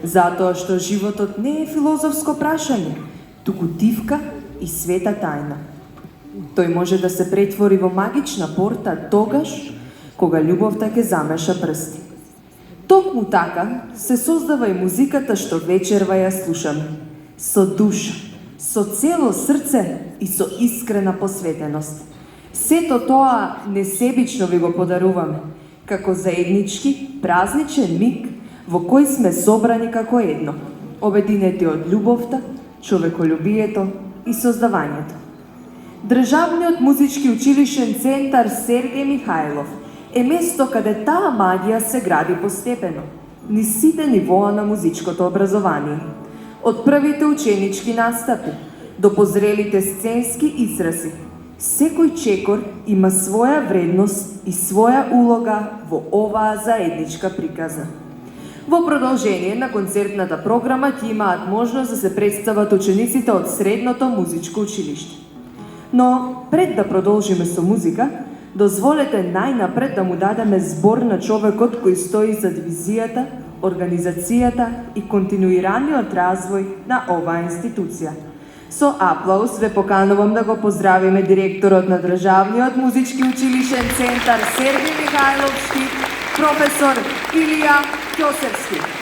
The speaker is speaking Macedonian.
затоа што животот не е филозофско прашање, туку тивка и света тајна. Тој може да се претвори во магична порта тогаш кога љубовта ќе замеша прсти. Токму така се создава и музиката што вечерва ја слушаме, со душа, со цело срце и со искрена посветеност. Сето тоа несебично ви го подаруваме, како заеднички, празничен миг во кој сме собрани како едно, обединети од љубовта, човеколюбието и создавањето. Државниот музички училишен центар Сергеј Михајлов е место каде таа магија се гради постепено, низ сите нивоа на музичкото образование. Од првите ученички настапи до позрелите сценски изрази, секој чекор има своја вредност и своја улога во оваа заедничка приказна. Во продолжение на концертната програма ќе имаат можност да се представат учениците од Средното музичко училиште. Но пред да продолжиме со музика, дозволете најнапред да му дадеме збор на човекот кој стои зад визијата, организацијата и континуираниот развој на оваа институција. Со аплауз ве поканувам да го поздравиме директорот на Државниот музички училишен центар Сергеј Михајловски, професор Илија Ќосевски.